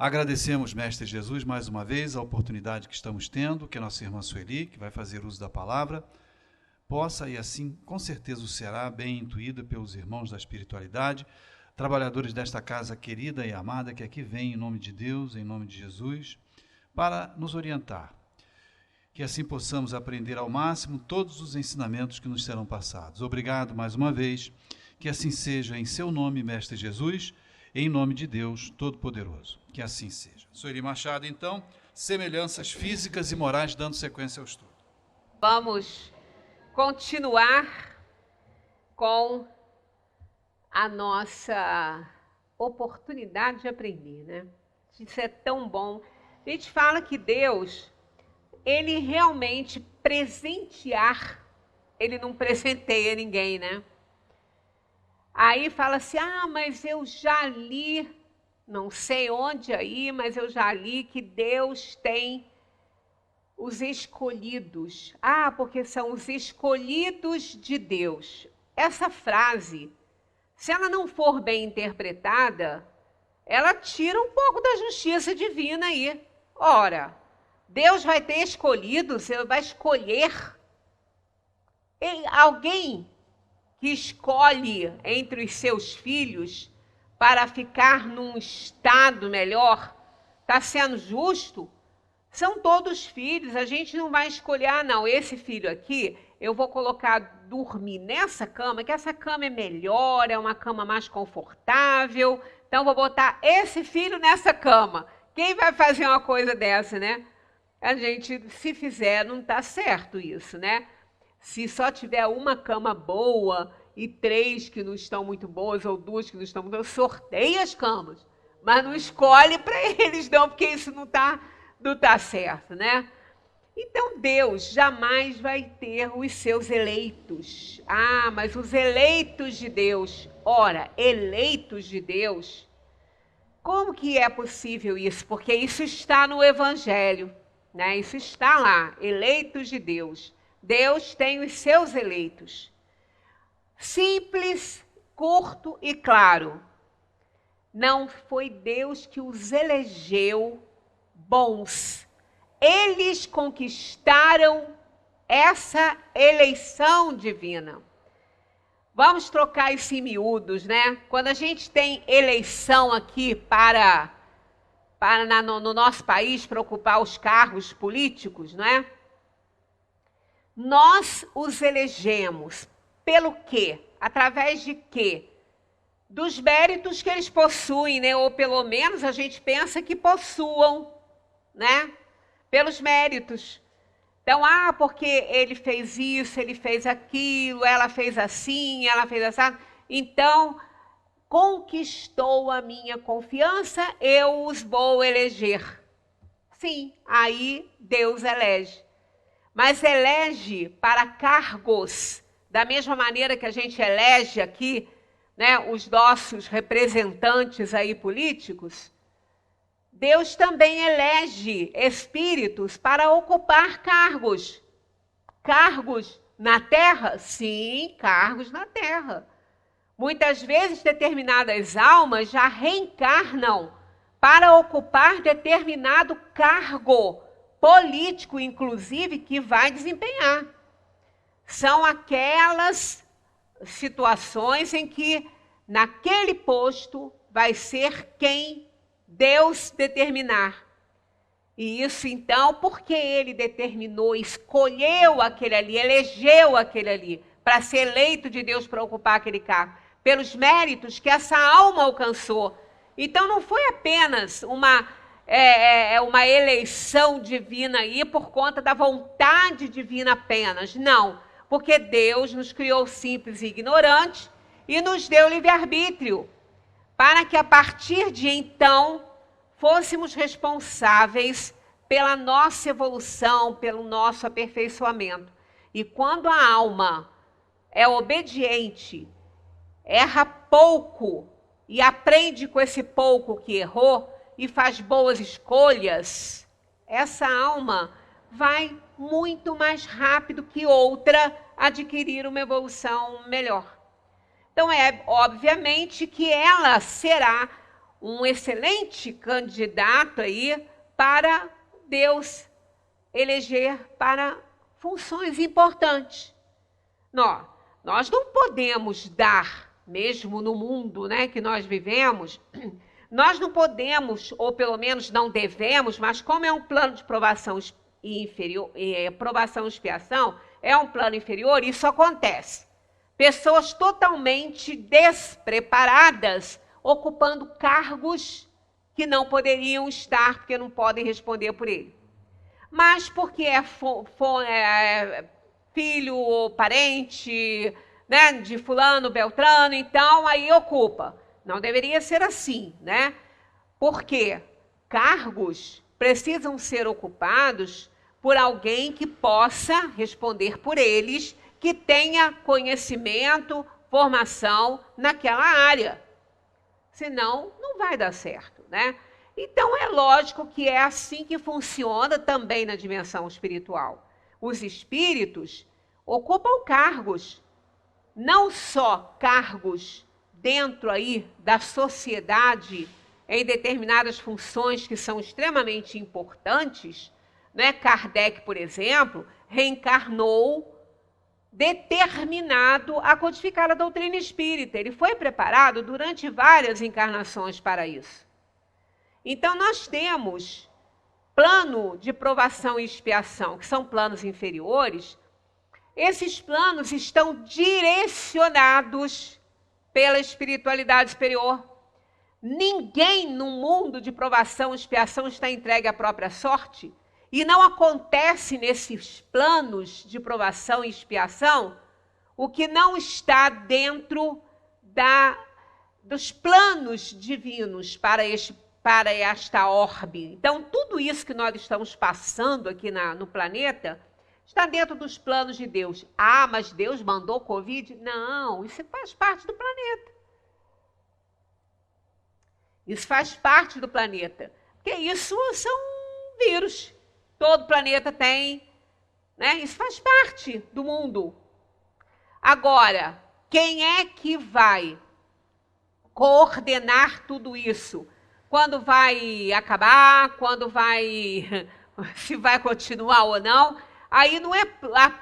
Agradecemos, Mestre Jesus, mais uma vez a oportunidade que estamos tendo, que a nossa irmã Sueli, que vai fazer uso da palavra, possa, e assim com certeza o será, bem intuída pelos irmãos da espiritualidade, trabalhadores desta casa querida e amada, que aqui vem em nome de Deus, em nome de Jesus, para nos orientar. Que assim possamos aprender ao máximo todos os ensinamentos que nos serão passados. Obrigado mais uma vez, que assim seja em seu nome, Mestre Jesus, em nome de Deus Todo-Poderoso. Que assim seja. Sueli Machado, então, semelhanças físicas e morais, dando sequência ao estudo. Vamos continuar com a nossa oportunidade de aprender, né? Isso é tão bom. A gente fala que Deus, ele realmente presentear, ele não presenteia ninguém, né? Aí fala assim, mas eu já li, não sei onde aí, mas eu já li que Deus tem os escolhidos. Porque são os escolhidos de Deus. Essa frase, se ela não for bem interpretada, ela tira um pouco da justiça divina aí. Ora, Deus vai ter escolhidos, ele vai escolher alguém que escolhe entre os seus filhos para ficar num estado melhor, está sendo justo? São todos filhos, a gente não vai escolher, não, esse filho aqui, eu vou colocar dormir nessa cama, que essa cama é melhor, é uma cama mais confortável, então vou botar esse filho nessa cama. Quem vai fazer uma coisa dessa, né? A gente, se fizer, não está certo isso, né? Se só tiver uma cama boa e 3 que não estão muito boas, ou 2 que não estão muito boas, sorteia as camas. Mas não escolhe para eles, não, porque isso não tá certo, né? Então, Deus jamais vai ter os seus eleitos. Mas os eleitos de Deus, ora, eleitos de Deus, como que é possível isso? Porque isso está no Evangelho, né? Isso está lá, eleitos de Deus. Deus tem os seus eleitos. Simples, curto e claro. Não foi Deus que os elegeu bons. Eles conquistaram essa eleição divina. Vamos trocar isso em miúdos, né? Quando a gente tem eleição aqui no nosso país para ocupar os cargos políticos, não é? Nós os elegemos pelo quê? Através de quê? Dos méritos que eles possuem, né? Ou pelo menos a gente pensa que possuam, né? Pelos méritos. Então, porque ele fez isso, ele fez aquilo, ela fez assim, ela fez assim. Então, conquistou a minha confiança, eu os vou eleger. Sim, aí Deus elege. Mas elege para cargos, da mesma maneira que a gente elege aqui, né, os nossos representantes aí políticos, Deus também elege espíritos para ocupar cargos. Cargos na terra? Sim, cargos na terra. Muitas vezes determinadas almas já reencarnam para ocupar determinado cargo político, inclusive, que vai desempenhar. São aquelas situações em que, naquele posto, vai ser quem Deus determinar. E isso, então, porque ele determinou, escolheu aquele ali, elegeu aquele ali, para ser eleito de Deus para ocupar aquele cargo, pelos méritos que essa alma alcançou. Então, não foi apenas uma eleição divina aí por conta da vontade divina apenas. Não, porque Deus nos criou simples e ignorantes e nos deu livre-arbítrio, para que a partir de então fôssemos responsáveis pela nossa evolução, pelo nosso aperfeiçoamento. E quando a alma é obediente, erra pouco e aprende com esse pouco que errou e faz boas escolhas, essa alma vai muito mais rápido que outra adquirir uma evolução melhor. Então, obviamente que ela será um excelente candidato aí para Deus eleger para funções importantes. Nós não podemos dar, mesmo no mundo, né, que nós vivemos, nós não podemos, ou pelo menos não devemos, mas como é um plano de provação inferior, provação e expiação, é um plano inferior, isso acontece. Pessoas totalmente despreparadas, ocupando cargos que não poderiam estar, porque não podem responder por ele. Mas porque é filho ou parente, né, de fulano, beltrano, então aí ocupa. Não deveria ser assim, né? Porque cargos precisam ser ocupados por alguém que possa responder por eles, que tenha conhecimento, formação naquela área. Senão, não vai dar certo, né? Então, é lógico que é assim que funciona também na dimensão espiritual. Os espíritos ocupam cargos, não só cargos dentro aí da sociedade, em determinadas funções que são extremamente importantes, né? Kardec, por exemplo, reencarnou determinado a codificar a doutrina espírita. Ele foi preparado durante várias encarnações para isso. Então, nós temos plano de provação e expiação, que são planos inferiores. Esses planos estão direcionados pela espiritualidade superior. Ninguém no mundo de provação e expiação está entregue à própria sorte. E não acontece nesses planos de provação e expiação o que não está dentro dos planos divinos para esta orbe. Então, tudo isso que nós estamos passando aqui no planeta está dentro dos planos de Deus. Ah, mas Deus mandou Covid? Não, isso faz parte do planeta. Isso faz parte do planeta. Porque isso são vírus. Todo planeta tem, né? Isso faz parte do mundo. Agora, quem é que vai coordenar tudo isso? Quando vai acabar? Quando vai... se vai continuar ou não? Aí não é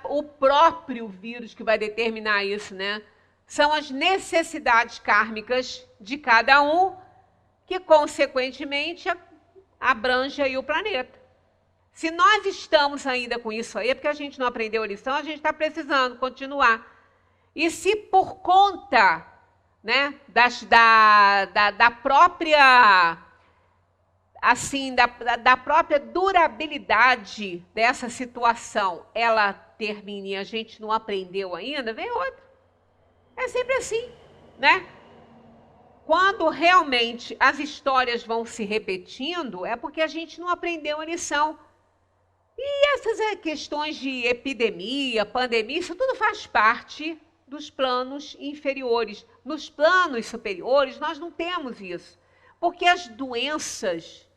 o próprio vírus que vai determinar isso, né? São as necessidades kármicas de cada um que, consequentemente, abrange aí o planeta. Se nós estamos ainda com isso aí, é porque a gente não aprendeu a lição, a gente está precisando continuar. E se por conta, né, da própria, assim, da própria durabilidade dessa situação, ela termina e a gente não aprendeu ainda, vem outra. É sempre assim, né? Quando realmente as histórias vão se repetindo, é porque a gente não aprendeu a lição. E essas questões de epidemia, pandemia, isso tudo faz parte dos planos inferiores. Nos planos superiores, nós não temos isso. Porque as doenças,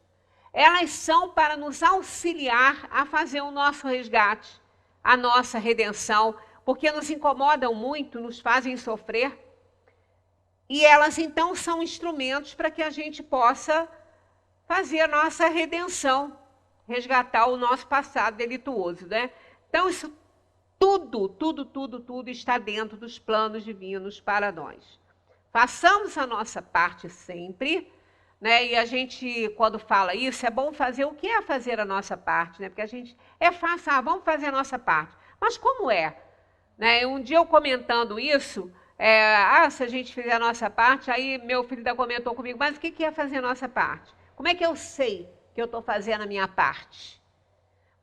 elas são para nos auxiliar a fazer o nosso resgate, a nossa redenção, porque nos incomodam muito, nos fazem sofrer. E elas, então, são instrumentos para que a gente possa fazer a nossa redenção, resgatar o nosso passado delituoso, né? Então, isso tudo está dentro dos planos divinos para nós. Façamos a nossa parte sempre, né? E a gente, quando fala isso, é bom fazer o que é fazer a nossa parte, né? Porque a gente é fácil, vamos fazer a nossa parte. Mas como é? Né? Um dia eu comentando isso, se a gente fizer a nossa parte, aí meu filho ainda comentou comigo, mas o que é fazer a nossa parte? Como é que eu sei que eu estou fazendo a minha parte?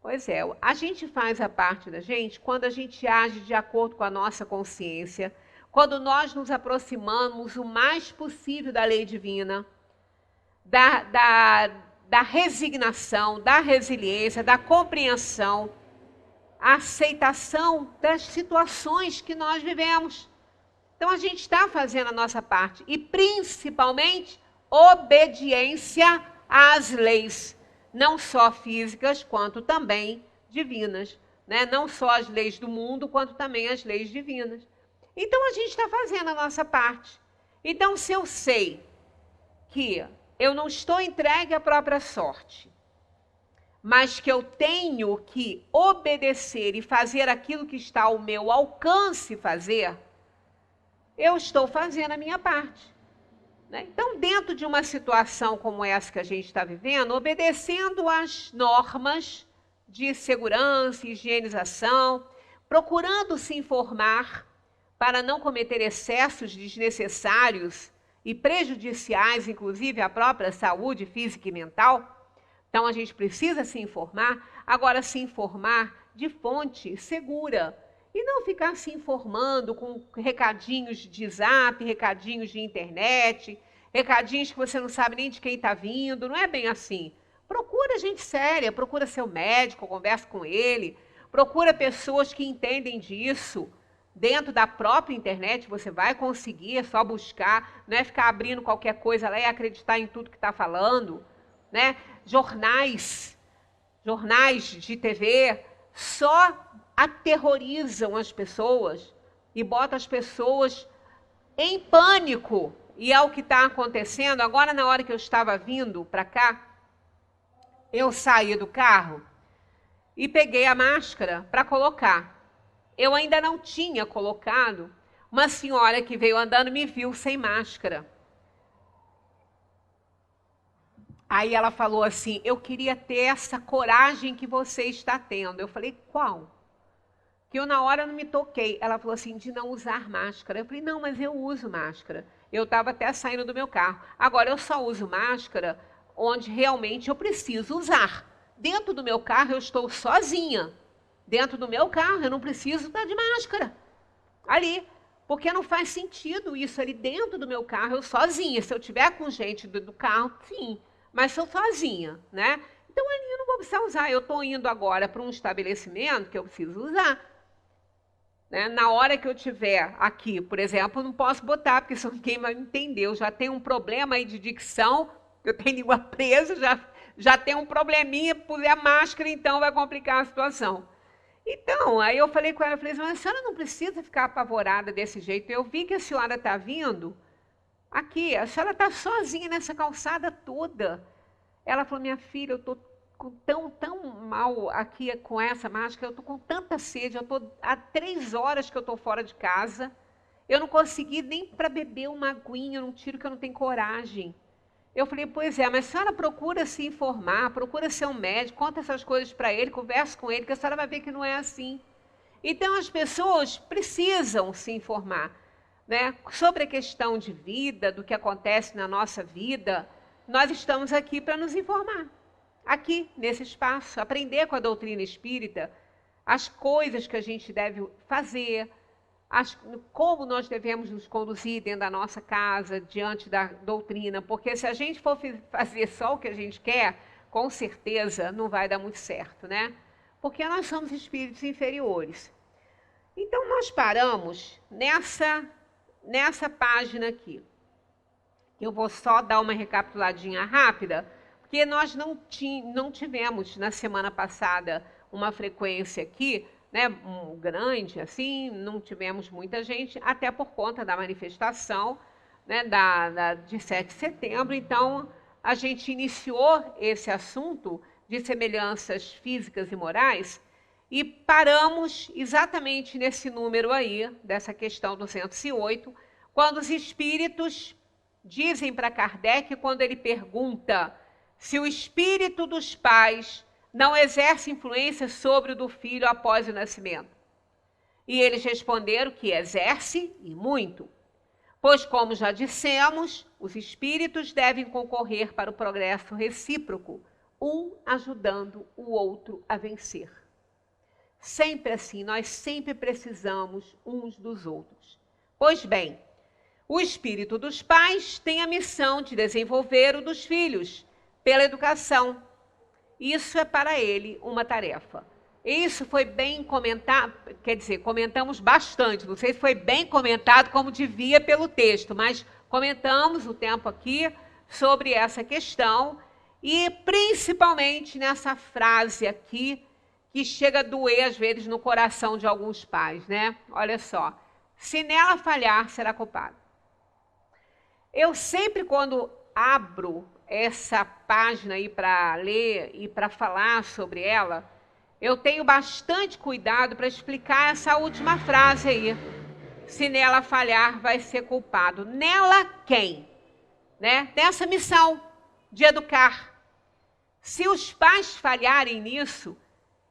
Pois é, a gente faz a parte da gente quando a gente age de acordo com a nossa consciência, quando nós nos aproximamos o mais possível da lei divina, da resignação, da resiliência, da compreensão, a aceitação das situações que nós vivemos. Então, a gente está fazendo a nossa parte e, principalmente, obediência às leis, não só físicas, quanto também divinas, né? Não só as leis do mundo, quanto também as leis divinas. Então, a gente está fazendo a nossa parte. Então, se eu sei que eu não estou entregue à própria sorte, mas que eu tenho que obedecer e fazer aquilo que está ao meu alcance fazer, eu estou fazendo a minha parte. Né? Então, dentro de uma situação como essa que a gente está vivendo, obedecendo às normas de segurança, higienização, procurando se informar para não cometer excessos desnecessários e prejudiciais, inclusive à própria saúde física e mental. Então, a gente precisa se informar, agora se informar de fonte segura e não ficar se informando com recadinhos de zap, recadinhos de internet, recadinhos que você não sabe nem de quem está vindo, não é bem assim. Procura gente séria, procura seu médico, conversa com ele, procura pessoas que entendem disso. Dentro da própria internet você vai conseguir, é só buscar, não é ficar abrindo qualquer coisa lá e acreditar em tudo que está falando. Né? Jornais de TV só aterrorizam as pessoas e botam as pessoas em pânico. E é o que está acontecendo. Agora, na hora que eu estava vindo para cá, eu saí do carro e peguei a máscara para colocar. Eu ainda não tinha colocado. Uma senhora que veio andando me viu sem máscara. Aí ela falou assim, eu queria ter essa coragem que você está tendo. Eu falei, qual? Que eu na hora não me toquei. Ela falou assim, de não usar máscara. Eu falei, não, mas eu uso máscara. Eu estava até saindo do meu carro. Agora, eu só uso máscara onde realmente eu preciso usar. Dentro do meu carro eu estou sozinha. Dentro do meu carro eu não preciso estar de máscara. Ali. Porque não faz sentido isso ali dentro do meu carro, eu sozinha. Se eu tiver com gente do carro, sim. Mas sou sozinha, né? Então ali eu não vou precisar usar. Eu estou indo agora para um estabelecimento que eu preciso usar. Né? Na hora que eu estiver aqui, por exemplo, eu não posso botar, porque senão ninguém vai me entender. Eu já tenho um problema aí de dicção, eu tenho língua presa, já tenho um probleminha, puser a máscara, então vai complicar a situação. Então, aí eu falei com ela, falei assim, mas a senhora não precisa ficar apavorada desse jeito. Eu vi que a senhora está vindo aqui, a senhora está sozinha nessa calçada toda. Ela falou, minha filha, eu estou tão mal aqui com essa máscara, eu estou com tanta sede, eu estou há 3 horas que eu estou fora de casa, eu não consegui nem para beber uma aguinha, num tiro que eu não tenho coragem. Eu falei, pois é, mas a senhora procura se informar, procura ser um médico, conta essas coisas para ele, conversa com ele, que a senhora vai ver que não é assim. Então as pessoas precisam se informar, né? Sobre a questão de vida, do que acontece na nossa vida. Nós estamos aqui para nos informar. Aqui, nesse espaço, aprender com a doutrina espírita as coisas que a gente deve fazer, como nós devemos nos conduzir dentro da nossa casa, diante da doutrina, porque se a gente for fazer só o que a gente quer, com certeza não vai dar muito certo, né? Porque nós somos espíritos inferiores. Então, nós paramos nessa página aqui. Eu vou só dar uma recapituladinha rápida, porque nós não tivemos na semana passada uma frequência aqui, né, grande, assim, não tivemos muita gente, até por conta da manifestação, né, de 7 de setembro. Então, a gente iniciou esse assunto de semelhanças físicas e morais e paramos exatamente nesse número aí, dessa questão 208, quando os espíritos dizem para Kardec, quando ele pergunta se o espírito dos pais não exerce influência sobre o do filho após o nascimento. E eles responderam que exerce e muito. Pois, como já dissemos, os espíritos devem concorrer para o progresso recíproco, um ajudando o outro a vencer. Sempre assim, nós sempre precisamos uns dos outros. Pois bem, o espírito dos pais tem a missão de desenvolver o dos filhos pela educação. Isso é para ele uma tarefa. Isso foi bem comentado, quer dizer, comentamos bastante, não sei se foi bem comentado como devia pelo texto, mas comentamos o tempo aqui sobre essa questão e principalmente nessa frase aqui que chega a doer às vezes no coração de alguns pais, né? Olha só, se nela falhar, será culpado. Eu sempre, quando abro essa página aí para ler e para falar sobre ela, eu tenho bastante cuidado para explicar essa última frase aí. Se nela falhar, vai ser culpado. Nela quem? Né? Nessa missão de educar. Se os pais falharem nisso,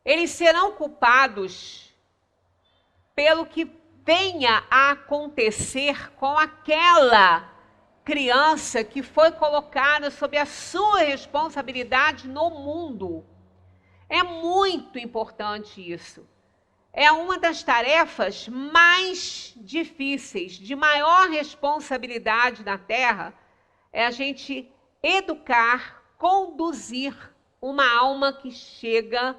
eles serão culpados pelo que venha a acontecer com aquela criança que foi colocada sob a sua responsabilidade no mundo. É muito importante isso. É uma das tarefas mais difíceis, de maior responsabilidade na Terra, é a gente educar, conduzir uma alma que chega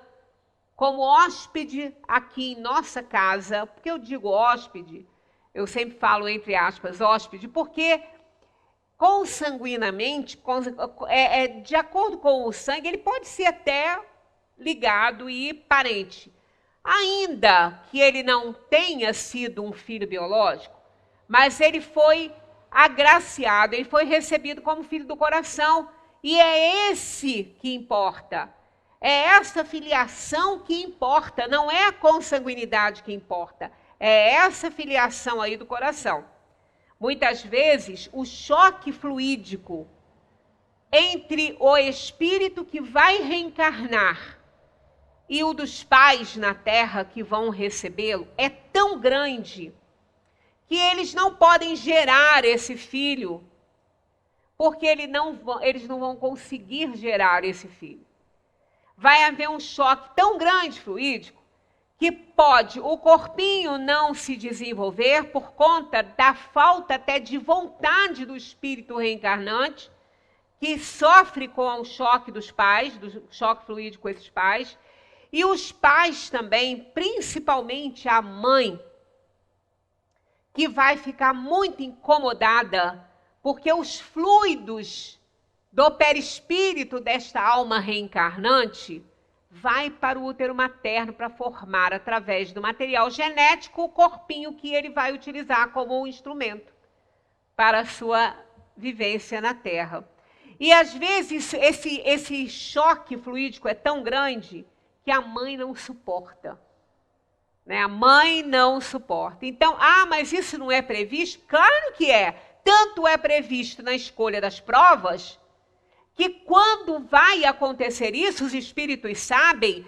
como hóspede aqui em nossa casa. Porque eu digo hóspede, eu sempre falo entre aspas hóspede, porque consanguinamente, de acordo com o sangue, ele pode ser até ligado e parente. Ainda que ele não tenha sido um filho biológico, mas ele foi agraciado, ele foi recebido como filho do coração. E é esse que importa. É essa filiação que importa, não é a consanguinidade que importa. É essa filiação aí do coração. Muitas vezes, o choque fluídico entre o espírito que vai reencarnar e o dos pais na Terra que vão recebê-lo é tão grande que eles não podem gerar esse filho, porque eles não vão conseguir gerar esse filho. Vai haver um choque tão grande fluídico que pode o corpinho não se desenvolver por conta da falta até de vontade do espírito reencarnante, que sofre com o choque dos pais, do choque fluídico com esses pais, e os pais também, principalmente a mãe, que vai ficar muito incomodada, porque os fluidos do perispírito desta alma reencarnante vai para o útero materno para formar, através do material genético, o corpinho que ele vai utilizar como um instrumento para a sua vivência na Terra. E às vezes esse choque fluídico é tão grande que a mãe não suporta. Né? A mãe não suporta. Então, mas isso não é previsto? Claro que é. Tanto é previsto na escolha das provas, que quando vai acontecer isso, os espíritos sabem,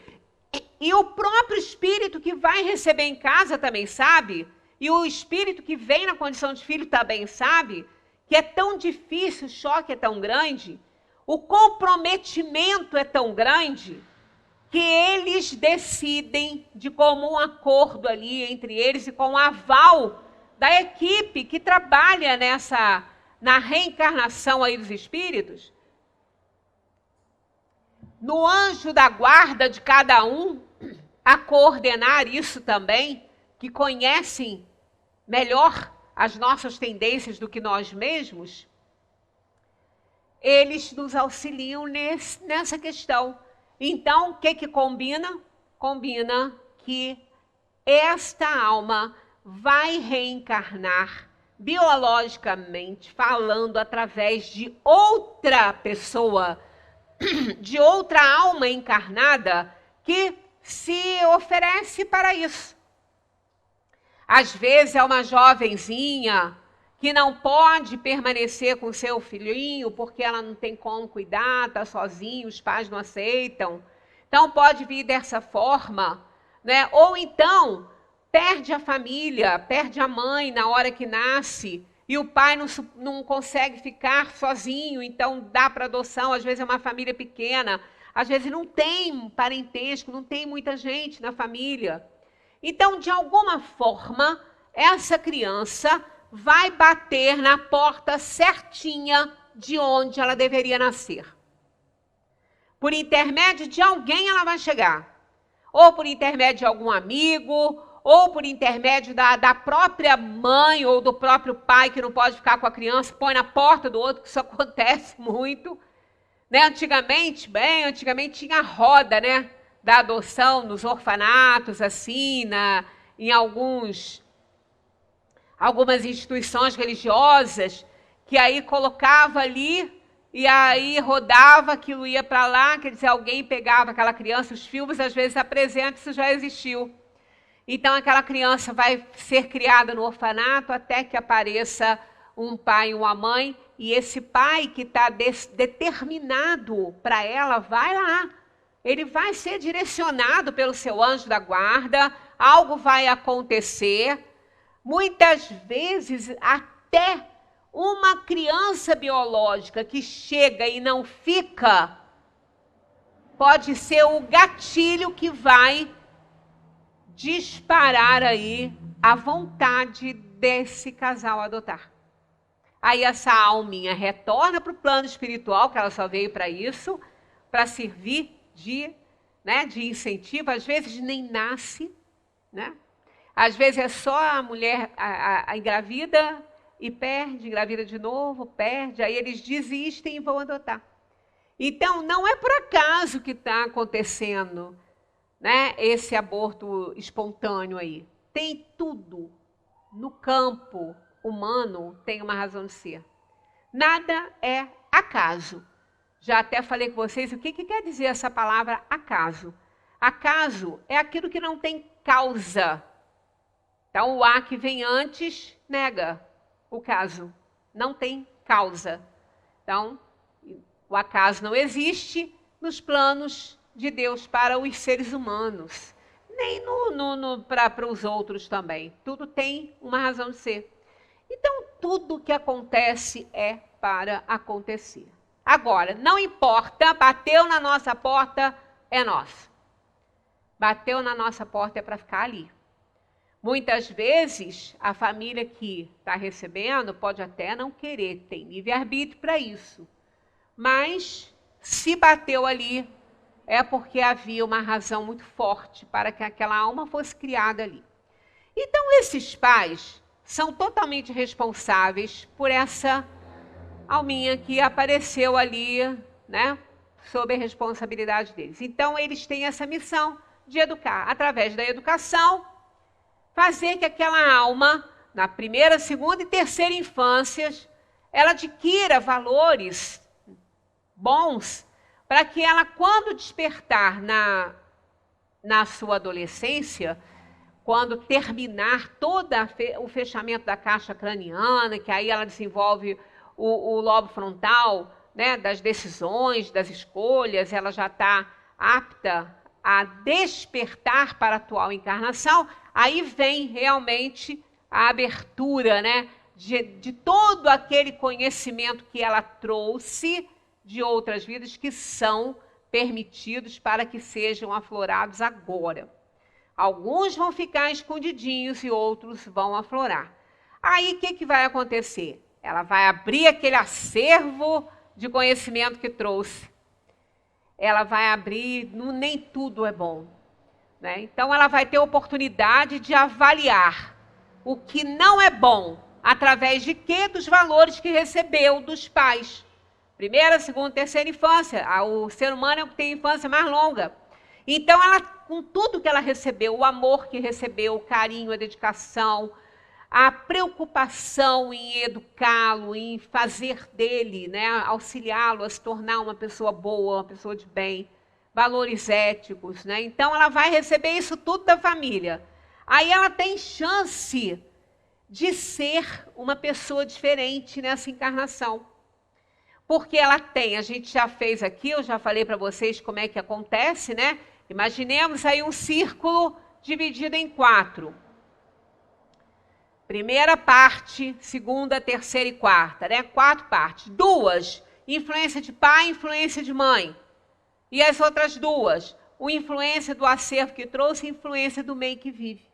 e o próprio espírito que vai receber em casa também sabe, e o espírito que vem na condição de filho também sabe, que é tão difícil, o choque é tão grande, o comprometimento é tão grande, que eles decidem de comum acordo ali entre eles e com o aval da equipe que trabalha na reencarnação aí dos espíritos, no anjo da guarda de cada um, a coordenar isso também, que conhecem melhor as nossas tendências do que nós mesmos, eles nos auxiliam nessa questão. Então, o que combina? Combina que esta alma vai reencarnar biologicamente falando através de outra pessoa, de outra alma encarnada que se oferece para isso. Às vezes é uma jovenzinha que não pode permanecer com seu filhinho porque ela não tem como cuidar, está sozinha, os pais não aceitam. Então pode vir dessa forma, né? Ou então perde a família, perde a mãe na hora que nasce e o pai não consegue ficar sozinho, então dá para adoção. Às vezes é uma família pequena, às vezes não tem parentesco, não tem muita gente na família. Então, de alguma forma, essa criança vai bater na porta certinha de onde ela deveria nascer. Por intermédio de alguém ela vai chegar. Ou por intermédio de algum amigo, ou por intermédio da própria mãe ou do próprio pai que não pode ficar com a criança, põe na porta do outro, que isso acontece muito. Né? Antigamente tinha a roda, né, da adoção nos orfanatos, assim, em algumas instituições religiosas, que aí colocava ali e aí rodava, aquilo ia para lá, quer dizer, alguém pegava aquela criança, os filmes às vezes apresentam, isso já existiu. Então aquela criança vai ser criada no orfanato até que apareça um pai e uma mãe, e esse pai que está determinado para ela vai lá. Ele vai ser direcionado pelo seu anjo da guarda, algo vai acontecer. Muitas vezes até uma criança biológica que chega e não fica, pode ser o gatilho que vai disparar aí a vontade desse casal adotar. Aí essa alminha retorna para o plano espiritual, que ela só veio para isso, para servir de incentivo. Às vezes nem nasce, né? Às vezes é só a mulher a engravida e perde, engravida de novo, perde, aí eles desistem e vão adotar. Então, não é por acaso que está acontecendo, né, esse aborto espontâneo aí. Tem tudo no campo humano, tem uma razão de ser. Nada é acaso. Já até falei com vocês o que quer dizer essa palavra acaso. Acaso é aquilo que não tem causa. Então, o A que vem antes nega o caso. Não tem causa. Então, o acaso não existe nos planos de Deus para os seres humanos. Nem para os outros também. Tudo tem uma razão de ser. Então, tudo que acontece é para acontecer. Agora, não importa, bateu na nossa porta, é nosso. Bateu na nossa porta é para ficar ali. Muitas vezes, a família que está recebendo pode até não querer, tem livre-arbítrio para isso. Mas, se bateu ali, é porque havia uma razão muito forte para que aquela alma fosse criada ali. Então, esses pais são totalmente responsáveis por essa alminha que apareceu ali, né, sob a responsabilidade deles. Então, eles têm essa missão de educar, através da educação, fazer que aquela alma, na primeira, segunda e terceira infâncias, ela adquira valores bons, para que ela, quando despertar na sua adolescência, quando terminar todo o fechamento da caixa craniana, que aí ela desenvolve o lobo frontal, né, das decisões, das escolhas, ela já está apta a despertar para a atual encarnação, aí vem realmente a abertura, né, de todo aquele conhecimento que ela trouxe de outras vidas que são permitidos para que sejam aflorados agora. Alguns vão ficar escondidinhos e outros vão aflorar. Aí o que vai acontecer? Ela vai abrir aquele acervo de conhecimento que trouxe. Ela vai abrir, nem tudo é bom, né? Então ela vai ter oportunidade de avaliar o que não é bom, através de quê? Dos valores que recebeu dos pais. Primeira, segunda, terceira infância. O ser humano é o que tem infância mais longa. Então, ela, com tudo que ela recebeu, o amor que recebeu, o carinho, a dedicação, a preocupação em educá-lo, em fazer dele, né, auxiliá-lo a se tornar uma pessoa boa, uma pessoa de bem, valores éticos, né? Então, ela vai receber isso tudo da família. Aí ela tem chance de ser uma pessoa diferente nessa encarnação. Porque ela tem, a gente já fez aqui, eu já falei para vocês como é que acontece, né? Imaginemos aí um círculo dividido em 4. Primeira parte, segunda, terceira e quarta, né? 4 partes. 2, influência de pai, influência de mãe. E as outras 2, o influência do acervo que trouxe e influência do meio que vive.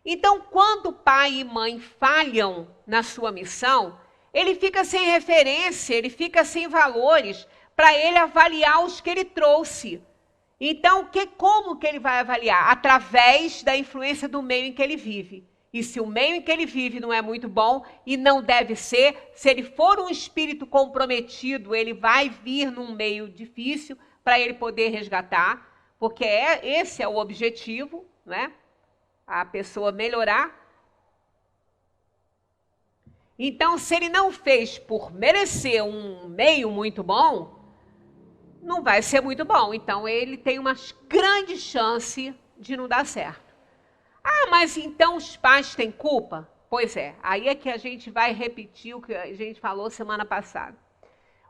Então, quando pai e mãe falham na sua missão, ele fica sem referência, ele fica sem valores para ele avaliar os que ele trouxe. Então, como que ele vai avaliar? Através da influência do meio em que ele vive. E se o meio em que ele vive não é muito bom, e não deve ser, se ele for um espírito comprometido, ele vai vir num meio difícil para ele poder resgatar, porque esse é o objetivo, né? A pessoa melhorar. Então, se ele não fez por merecer um meio muito bom, não vai ser muito bom. Então, ele tem uma grande chance de não dar certo. Ah, mas então os pais têm culpa? Pois é, aí é que a gente vai repetir o que a gente falou semana passada.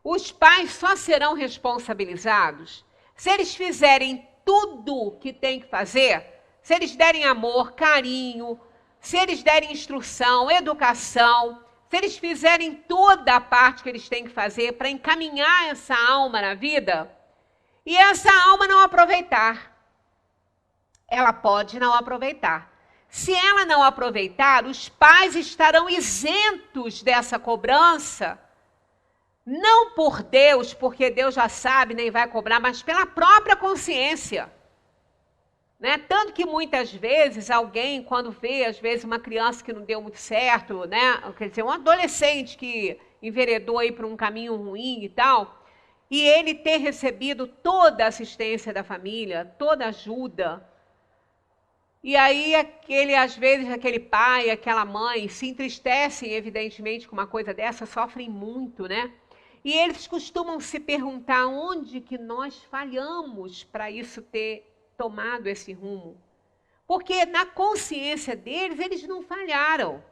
Os pais só serão responsabilizados se eles fizerem tudo o que tem que fazer, se eles derem amor, carinho, se eles derem instrução, educação, se eles fizerem toda a parte que eles têm que fazer para encaminhar essa alma na vida, e essa alma não aproveitar. Ela pode não aproveitar. Se ela não aproveitar, os pais estarão isentos dessa cobrança, não por Deus, porque Deus já sabe, nem vai cobrar, mas pela própria consciência. Né? Tanto que muitas vezes alguém, quando vê, às vezes, uma criança que não deu muito certo, né? Quer dizer, um adolescente que enveredou aí para um caminho ruim e tal, e ele ter recebido toda a assistência da família, toda a ajuda, e aí às vezes, aquele pai, aquela mãe se entristecem, evidentemente, com uma coisa dessa, sofrem muito, né? E eles costumam se perguntar onde que nós falhamos para isso ter tomado esse rumo. Porque na consciência deles, eles não falharam.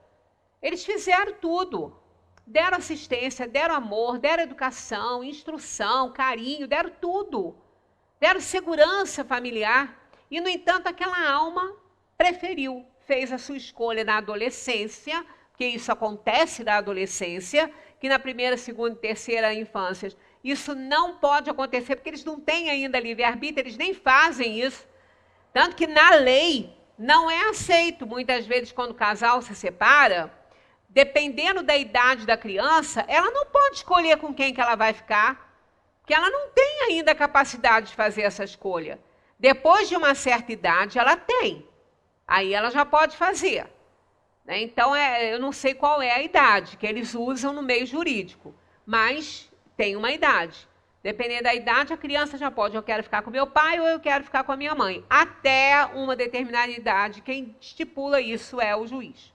Eles fizeram tudo. Deram assistência, deram amor, deram educação, instrução, carinho, deram tudo. Deram segurança familiar. E, no entanto, aquela alma preferiu, fez a sua escolha na adolescência, porque isso acontece na adolescência, que na primeira, segunda e terceira infância, isso não pode acontecer, porque eles não têm ainda livre-arbítrio, eles nem fazem isso. Tanto que na lei não é aceito, muitas vezes, quando o casal se separa, dependendo da idade da criança, ela não pode escolher com quem que ela vai ficar, porque ela não tem ainda a capacidade de fazer essa escolha. Depois de uma certa idade, ela tem. Aí ela já pode fazer. Né? Então, eu não sei qual é a idade que eles usam no meio jurídico, mas tem uma idade. Dependendo da idade, a criança já pode, eu quero ficar com meu pai ou eu quero ficar com a minha mãe. Até uma determinada idade, quem estipula isso é o juiz.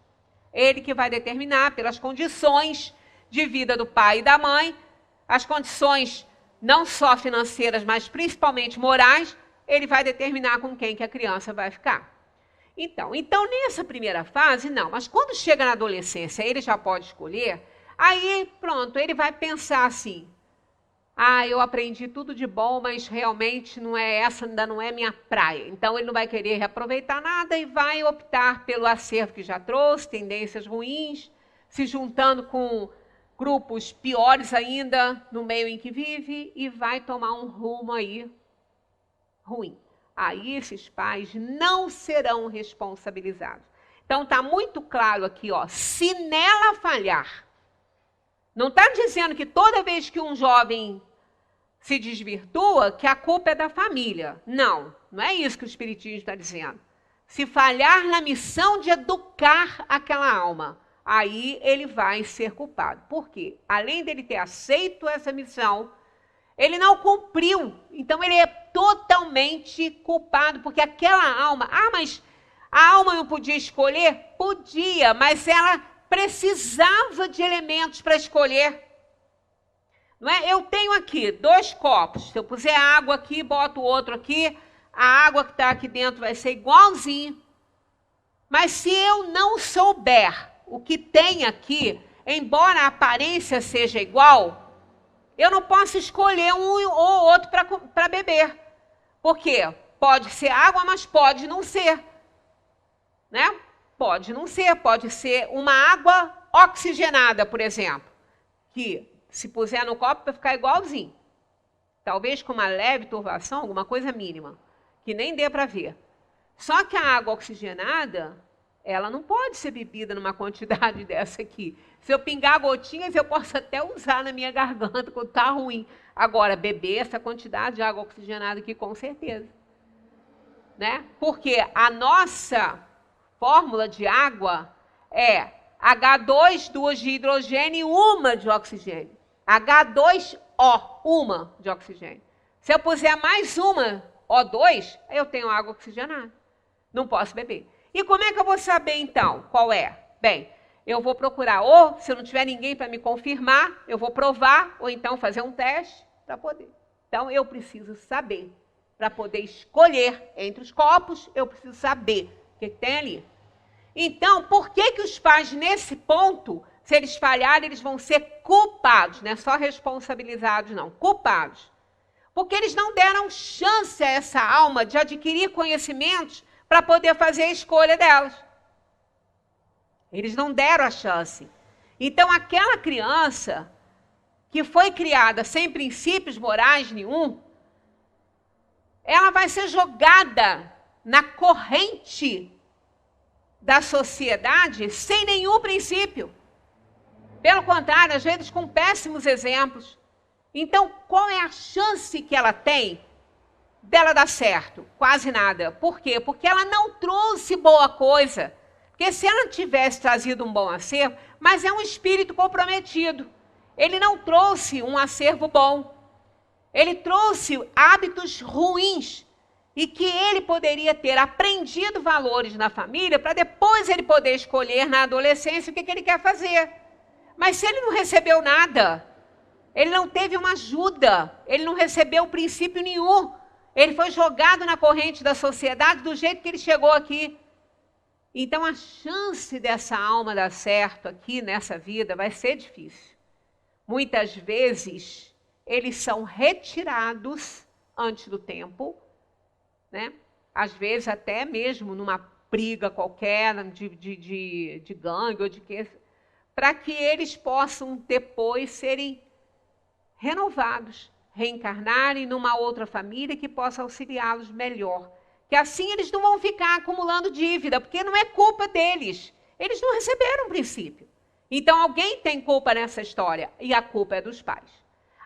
Ele que vai determinar pelas condições de vida do pai e da mãe, as condições não só financeiras, mas principalmente morais, ele vai determinar com quem que a criança vai ficar. Então, nessa primeira fase, não. Mas quando chega na adolescência, ele já pode escolher, aí, pronto, ele vai pensar assim, eu aprendi tudo de bom, mas realmente ainda não é minha praia. Então, ele não vai querer reaproveitar nada e vai optar pelo acervo que já trouxe, tendências ruins, se juntando com grupos piores ainda no meio em que vive e vai tomar um rumo aí ruim. Aí esses pais não serão responsabilizados. Então está muito claro aqui, ó, se nela falhar, não está dizendo que toda vez que um jovem se desvirtua, que a culpa é da família. Não é isso que o Espiritismo está dizendo. Se falhar na missão de educar aquela alma, aí ele vai ser culpado. Por quê? Além dele ter aceito essa missão, ele não cumpriu, então ele é totalmente culpado, porque aquela alma... mas a alma não podia escolher? Podia, mas ela precisava de elementos para escolher. Não é? Eu tenho aqui 2 copos, se eu puser água aqui, boto outro aqui, a água que está aqui dentro vai ser igualzinho. Mas se eu não souber o que tem aqui, embora a aparência seja igual... eu não posso escolher um ou outro para beber. Por quê? Pode ser água, mas pode não ser. Né? Pode não ser. Pode ser uma água oxigenada, por exemplo. Que, se puser no copo, vai ficar igualzinho. Talvez com uma leve turvação, alguma coisa mínima. Que nem dê para ver. Só que a água oxigenada, ela não pode ser bebida numa quantidade dessa aqui. Se eu pingar gotinhas, eu posso até usar na minha garganta quando está ruim. Agora, beber essa quantidade de água oxigenada aqui, com certeza. Né? Porque a nossa fórmula de água é H2, 2 de hidrogênio e 1 de oxigênio. H2O, 1 de oxigênio. Se eu puser mais uma O2, eu tenho água oxigenada. Não posso beber. E como é que eu vou saber, então, qual é? Bem, eu vou procurar, ou se não tiver ninguém para me confirmar, eu vou provar, ou então fazer um teste para poder. Então, eu preciso saber. Para poder escolher entre os copos, eu preciso saber o que tem ali. Então, por que que os pais, nesse ponto, se eles falharem, eles vão ser culpados, não é só responsabilizados, não, culpados. Porque eles não deram chance a essa alma de adquirir conhecimentos para poder fazer a escolha delas. Eles não deram a chance. Então, aquela criança que foi criada sem princípios morais nenhum, ela vai ser jogada na corrente da sociedade sem nenhum princípio. Pelo contrário, às vezes com péssimos exemplos. Então, qual é a chance que ela tem dela dar certo? Quase nada. Por quê? Porque ela não trouxe boa coisa. Porque se ela tivesse trazido um bom acervo, mas é um espírito comprometido. Ele não trouxe um acervo bom. Ele trouxe hábitos ruins e que ele poderia ter aprendido valores na família para depois ele poder escolher na adolescência o que ele quer fazer. Mas se ele não recebeu nada, ele não teve uma ajuda, ele não recebeu princípio nenhum, ele foi jogado na corrente da sociedade do jeito que ele chegou aqui. Então a chance dessa alma dar certo aqui nessa vida vai ser difícil. Muitas vezes eles são retirados antes do tempo, né? Às vezes até mesmo numa briga qualquer de gangue ou de quê, para que eles possam depois serem renovados, reencarnarem numa outra família que possa auxiliá-los melhor. Que assim eles não vão ficar acumulando dívida, porque não é culpa deles. Eles não receberam princípio. Então alguém tem culpa nessa história, e a culpa é dos pais.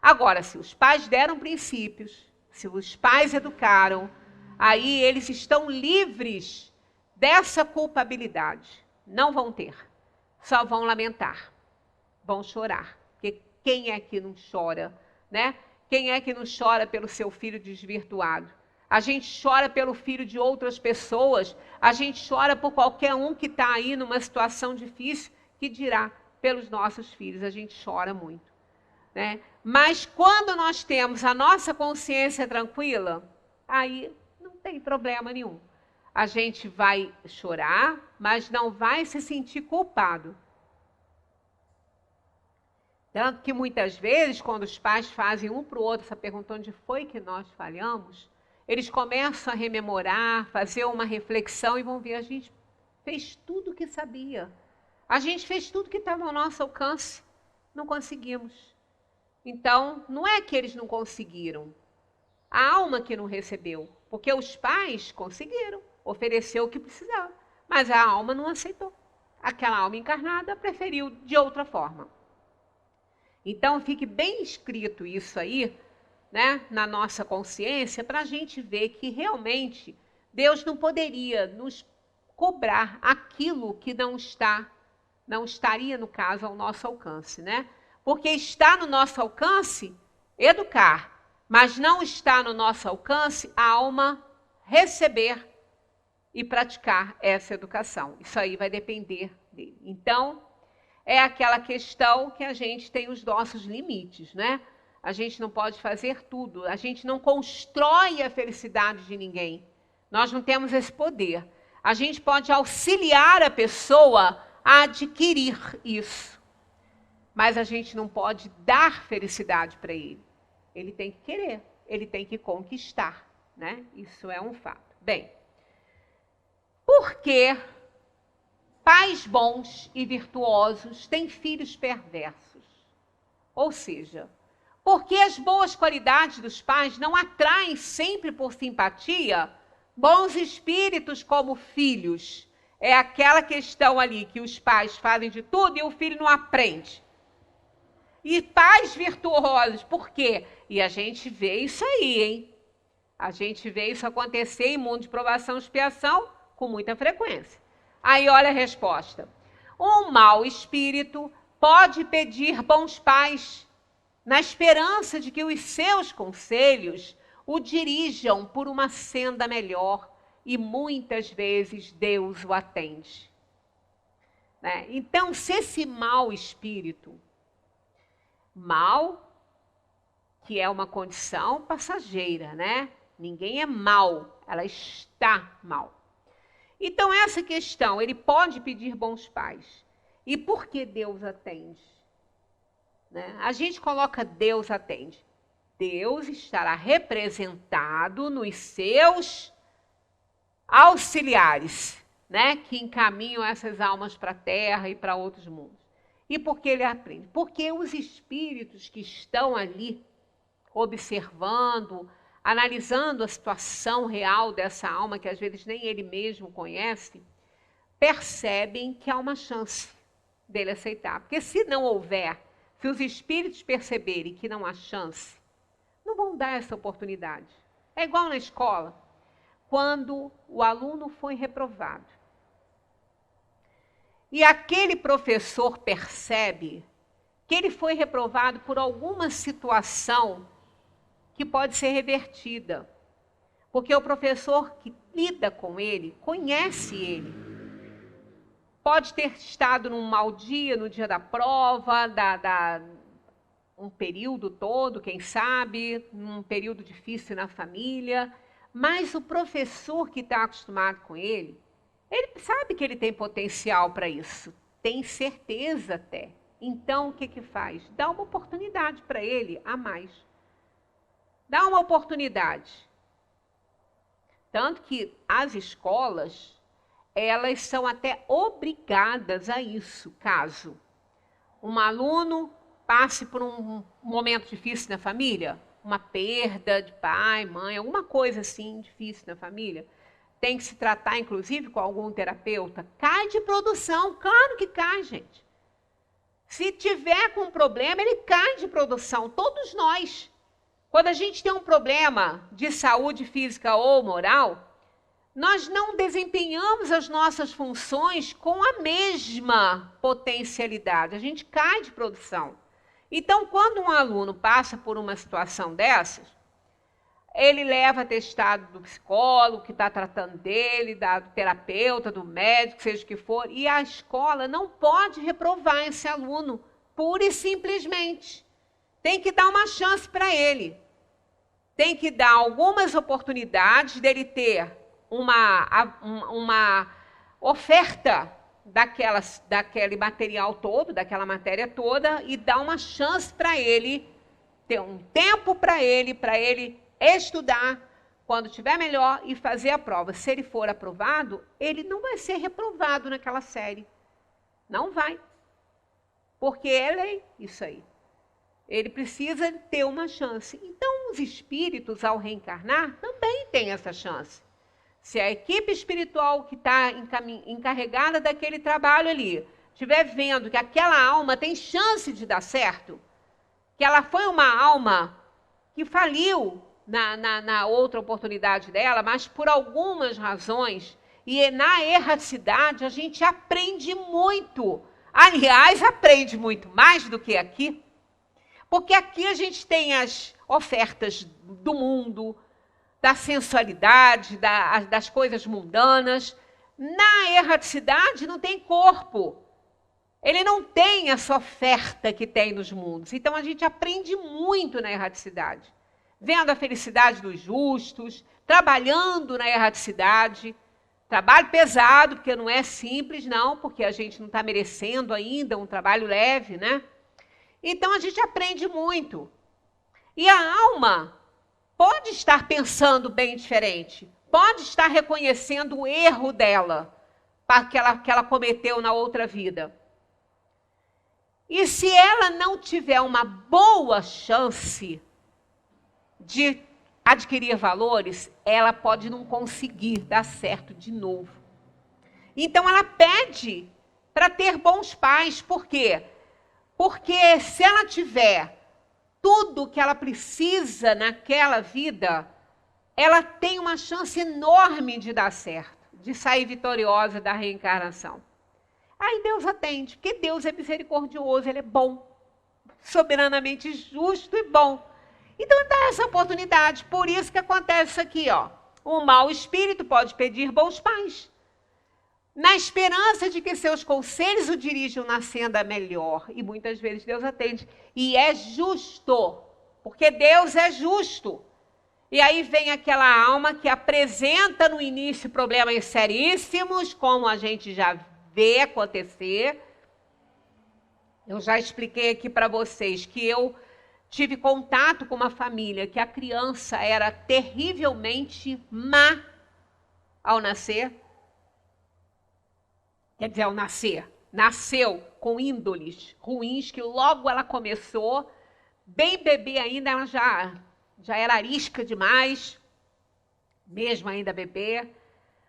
Agora, se os pais deram princípios, se os pais educaram, aí eles estão livres dessa culpabilidade. Não vão ter. Só vão lamentar. Vão chorar. Porque quem é que não chora, né? Quem é que não chora pelo seu filho desvirtuado? A gente chora pelo filho de outras pessoas. A gente chora por qualquer um que está aí numa situação difícil, que dirá pelos nossos filhos. A gente chora muito, né? Mas quando nós temos a nossa consciência tranquila, aí não tem problema nenhum. A gente vai chorar, mas não vai se sentir culpado. Tanto que muitas vezes, quando os pais fazem um para o outro essa pergunta, onde foi que nós falhamos, eles começam a rememorar, fazer uma reflexão e vão ver, a gente fez tudo o que sabia. A gente fez tudo que estava ao nosso alcance. Não conseguimos. Então, não é que eles não conseguiram. A alma que não recebeu. Porque os pais conseguiram, ofereceu o que precisava. Mas a alma não aceitou. Aquela alma encarnada preferiu de outra forma. Então, fique bem escrito isso aí, né, na nossa consciência, para a gente ver que realmente Deus não poderia nos cobrar aquilo que não estaria, no caso, ao nosso alcance, né? Porque está no nosso alcance educar, mas não está no nosso alcance a alma receber e praticar essa educação. Isso aí vai depender dele. Então, é aquela questão que a gente tem os nossos limites, né? A gente não pode fazer tudo, a gente não constrói a felicidade de ninguém. Nós não temos esse poder. A gente pode auxiliar a pessoa a adquirir isso. Mas a gente não pode dar felicidade para ele. Ele tem que querer, ele tem que conquistar, né? Isso é um fato. Bem, por que pais bons e virtuosos têm filhos perversos? Ou seja, porque as boas qualidades dos pais não atraem sempre por simpatia bons espíritos como filhos. É aquela questão ali que os pais fazem de tudo e o filho não aprende. E pais virtuosos, por quê? E a gente vê isso aí, hein? A gente vê isso acontecer em mundo de provação e expiação com muita frequência. Aí olha a resposta. Um mau espírito pode pedir bons pais, na esperança de que os seus conselhos o dirijam por uma senda melhor, e muitas vezes Deus o atende. né? Então, se esse mau espírito, mal, que é uma condição passageira, né? Ninguém é mal, ela está mal. Então, essa questão, ele pode pedir bons pais. E por que Deus atende? Né? A gente coloca Deus atende. Deus estará representado nos seus auxiliares, né? Que encaminham essas almas para a terra e para outros mundos. E por que ele aprende? Porque os espíritos que estão ali observando, analisando a situação real dessa alma, que às vezes nem ele mesmo conhece, percebem que há uma chance dele aceitar. Porque se não houver, se os espíritos perceberem que não há chance, não vão dar essa oportunidade. É igual na escola, quando o aluno foi reprovado. E aquele professor percebe que ele foi reprovado por alguma situação que pode ser revertida. Porque o professor que lida com ele, conhece ele. Pode ter estado num mau dia, no dia da prova, um período todo, quem sabe, num período difícil na família, mas o professor que está acostumado com ele sabe que ele tem potencial para isso, tem certeza até. Então, o que faz? Dá uma oportunidade para ele a mais. Dá uma oportunidade. Tanto que as escolas, elas são até obrigadas a isso, caso um aluno passe por um momento difícil na família, uma perda de pai, mãe, alguma coisa assim difícil na família, tem que se tratar, inclusive, com algum terapeuta. Cai de produção, claro que cai, gente. Se tiver com um problema, ele cai de produção, todos nós. Quando a gente tem um problema de saúde física ou moral, nós não desempenhamos as nossas funções com a mesma potencialidade. A gente cai de produção. Então, quando um aluno passa por uma situação dessas, ele leva atestado do psicólogo que está tratando dele, do terapeuta, do médico, seja o que for, e a escola não pode reprovar esse aluno, pura e simplesmente. Tem que dar uma chance para ele. Tem que dar algumas oportunidades dele ter uma oferta daquele material todo, daquela matéria toda, e dar uma chance para ele, ter um tempo para ele estudar, quando tiver melhor, e fazer a prova. Se ele for aprovado, ele não vai ser reprovado naquela série. Não vai. Porque é lei isso aí. Ele precisa ter uma chance. Então, os espíritos, ao reencarnar, também têm essa chance. Se a equipe espiritual que está encarregada daquele trabalho ali estiver vendo que aquela alma tem chance de dar certo, que ela foi uma alma que faliu na outra oportunidade dela, mas por algumas razões, e na erraticidade a gente aprende muito. Aliás, aprende muito mais do que aqui. Porque aqui a gente tem as ofertas do mundo, da sensualidade, das coisas mundanas. Na erraticidade não tem corpo. Ele não tem essa oferta que tem nos mundos. Então a gente aprende muito na erraticidade. Vendo a felicidade dos justos, trabalhando na erraticidade. Trabalho pesado, porque não é simples, não, porque a gente não está merecendo ainda um trabalho leve, né? Então a gente aprende muito. E a alma pode estar pensando bem diferente, pode estar reconhecendo o erro dela, que ela cometeu na outra vida. E se ela não tiver uma boa chance de adquirir valores, ela pode não conseguir dar certo de novo. Então ela pede para ter bons pais. Por quê? Porque se ela tiver tudo que ela precisa naquela vida, ela tem uma chance enorme de dar certo, de sair vitoriosa da reencarnação. Aí Deus atende, porque Deus é misericordioso, Ele é bom, soberanamente justo e bom. Então dá essa oportunidade, por isso que acontece isso aqui, ó. O mau espírito pode pedir bons pais. na esperança de que seus conselhos o dirijam na senda melhor. E muitas vezes Deus atende. E é justo, porque Deus é justo. E aí vem aquela alma que apresenta no início problemas seríssimos, como a gente já vê acontecer. Eu já expliquei aqui para vocês que eu tive contato com uma família que a criança era terrivelmente má ao nascer. Quer dizer, ao nascer, nasceu com índoles ruins, que logo ela começou, bem bebê ainda, ela já era arisca demais, mesmo ainda bebê,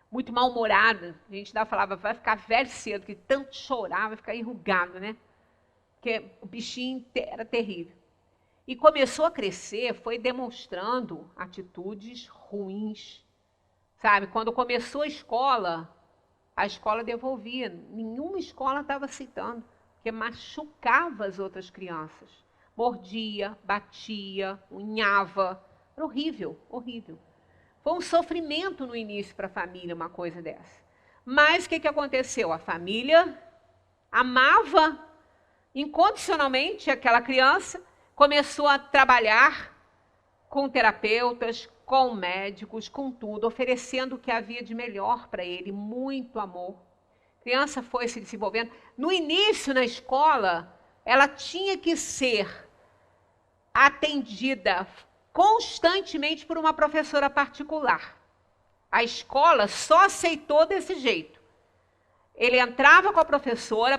muito mal-humorada. A gente falava, vai ficar velho cedo, que tanto chorar, vai ficar enrugado, né? Porque o bichinho era terrível. E começou a crescer, foi demonstrando atitudes ruins. Sabe, quando começou a escola devolvia. Nenhuma escola estava aceitando, porque machucava as outras crianças. Mordia, batia, unhava. Era horrível, horrível. Foi um sofrimento no início para a família, uma coisa dessa. Mas o que aconteceu? A família amava incondicionalmente aquela criança, começou a trabalhar com terapeutas, com médicos, com tudo, oferecendo o que havia de melhor para ele, muito amor. A criança foi se desenvolvendo. No início, na escola, ela tinha que ser atendida constantemente por uma professora particular. A escola só aceitou desse jeito. Ele entrava com a professora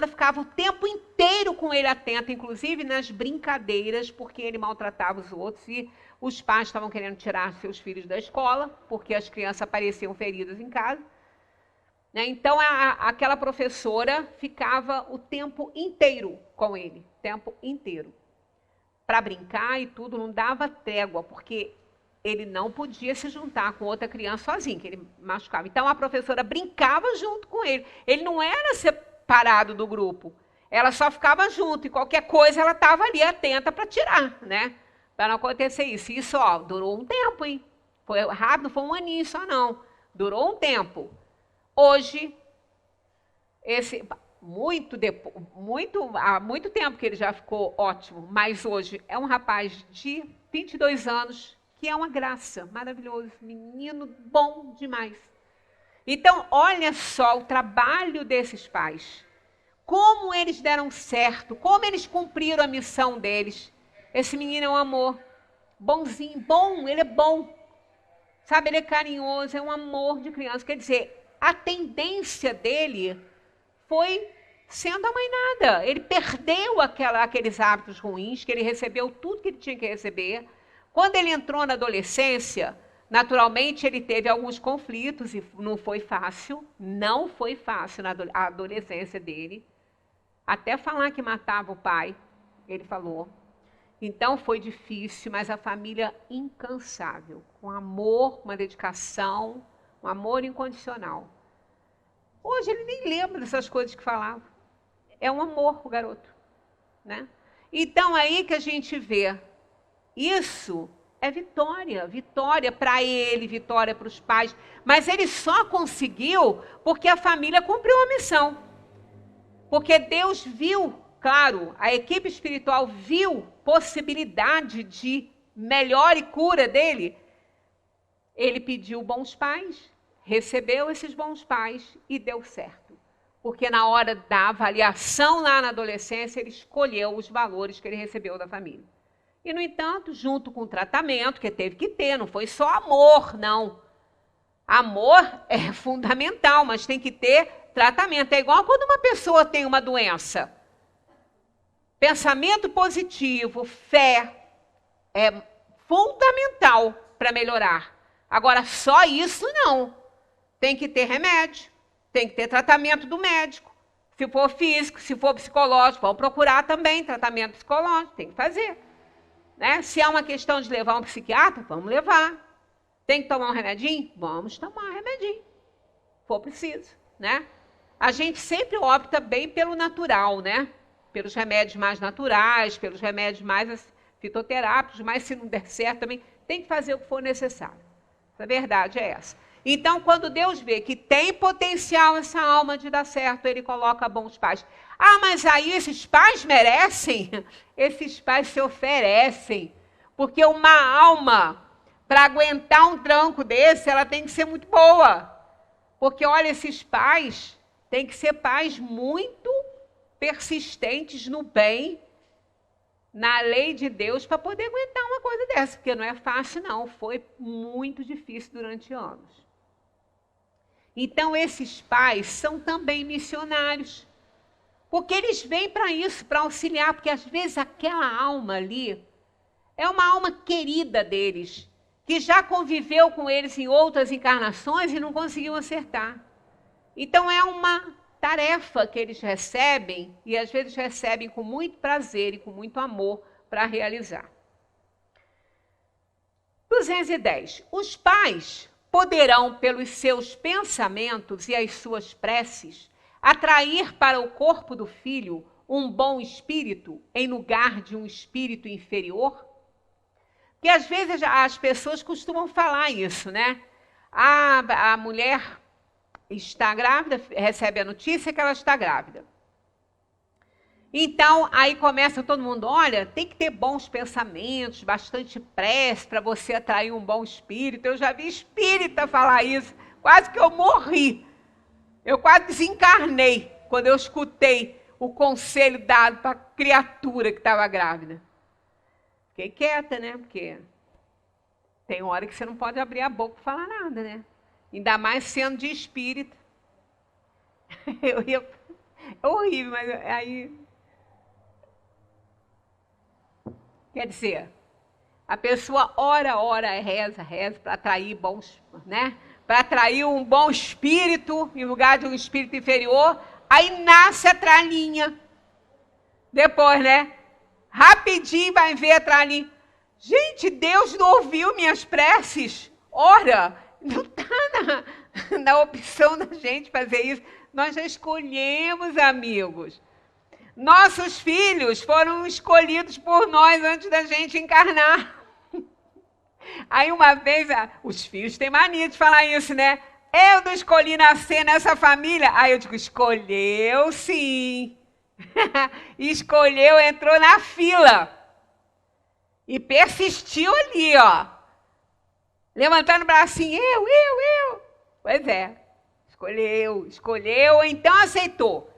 ficava o tempo inteiro com ele atenta, inclusive nas brincadeiras, porque ele maltratava os outros e os pais estavam querendo tirar seus filhos da escola, porque as crianças apareciam feridas em casa. Então, aquela professora ficava o tempo inteiro com ele, tempo inteiro. Para brincar e tudo, não dava trégua, porque ele não podia se juntar com outra criança sozinho, que ele machucava. Então, a professora brincava junto com ele. Ele não era separado do grupo. Ela só ficava junto e qualquer coisa ela estava ali atenta para tirar, né? Para não acontecer isso. Isso, durou um tempo, hein? Foi rápido, não foi um aninho só, não. Durou um tempo. Hoje, há muito tempo que ele já ficou ótimo, mas hoje é um rapaz de 22 anos, que é uma graça, maravilhoso, menino bom demais. Então, olha só o trabalho desses pais. Como eles deram certo, como eles cumpriram a missão deles. Esse menino é um amor, bonzinho, bom, ele é bom. Sabe, ele é carinhoso, é um amor de criança. Quer dizer, a tendência dele foi sendo amainada. Ele perdeu aqueles hábitos ruins, que ele recebeu tudo que ele tinha que receber. Quando ele entrou na adolescência, naturalmente ele teve alguns conflitos e não foi fácil a adolescência dele. Até falar que matava o pai, ele falou. Então foi difícil, mas a família incansável, com amor, uma dedicação, um amor incondicional. Hoje ele nem lembra dessas coisas que falava. É um amor o garoto, né? Então aí que a gente vê, isso é vitória, vitória para ele, vitória para os pais, mas ele só conseguiu porque a família cumpriu a missão. Porque Deus viu, claro, a equipe espiritual viu possibilidade de melhora e cura dele. Ele pediu bons pais, recebeu esses bons pais e deu certo. Porque na hora da avaliação lá na adolescência, ele escolheu os valores que ele recebeu da família. E, no entanto, junto com o tratamento, que teve que ter, não foi só amor, não. Amor é fundamental, mas tem que ter tratamento. É igual quando uma pessoa tem uma doença. Pensamento positivo, fé, é fundamental para melhorar. Agora, só isso não. Tem que ter remédio, tem que ter tratamento do médico. Se for físico, se for psicológico, vão procurar também tratamento psicológico, tem que fazer. Né? Se há uma questão de levar um psiquiatra, vamos levar. Tem que tomar um remedinho? Vamos tomar um remedinho, se for preciso. Né? A gente sempre opta bem pelo natural, né? Pelos remédios mais naturais, pelos remédios mais fitoterápicos, mas se não der certo também, tem que fazer o que for necessário. A verdade é essa. Então, quando Deus vê que tem potencial essa alma de dar certo, ele coloca bons pais. Ah, mas aí esses pais merecem? Esses pais se oferecem. Porque uma alma, para aguentar um tranco desse, ela tem que ser muito boa. Porque, olha, esses pais têm que ser pais muito persistentes no bem, na lei de Deus, para poder aguentar uma coisa dessa. Porque não é fácil, não. Foi muito difícil durante anos. Então, esses pais são também missionários. Porque eles vêm para isso, para auxiliar. Porque, às vezes, aquela alma ali é uma alma querida deles, que já conviveu com eles em outras encarnações e não conseguiu acertar. Então, é uma tarefa que eles recebem, e às vezes recebem com muito prazer e com muito amor para realizar. 210. Os pais poderão, pelos seus pensamentos e as suas preces, atrair para o corpo do filho um bom espírito em lugar de um espírito inferior? Porque às vezes as pessoas costumam falar isso, né? A mulher está grávida, recebe a notícia que ela está grávida. Então, aí começa todo mundo, olha, tem que ter bons pensamentos, bastante prece para você atrair um bom espírito. Eu já vi espírita falar isso, quase que eu morri. Eu quase desencarnei quando eu escutei o conselho dado para a criatura que estava grávida. Fiquei quieta, né? Porque tem hora que você não pode abrir a boca e falar nada, né? Ainda mais sendo de espírito. É horrível, mas aí... Quer dizer, a pessoa ora, reza para atrair bons, né? Para atrair um bom espírito em lugar de um espírito inferior, aí nasce a tralinha. Depois, né? Rapidinho vai ver a tralinha. Gente, Deus não ouviu minhas preces. Ora, não está na opção da gente fazer isso. Nós já escolhemos, amigos. Nossos filhos foram escolhidos por nós antes da gente encarnar. Aí uma vez, os filhos têm mania de falar isso, né? Eu não escolhi nascer nessa família. Aí eu digo, escolheu sim. Escolheu, entrou na fila. E persistiu ali, ó. Levantando o bracinho, eu. Pois é, escolheu, então aceitou.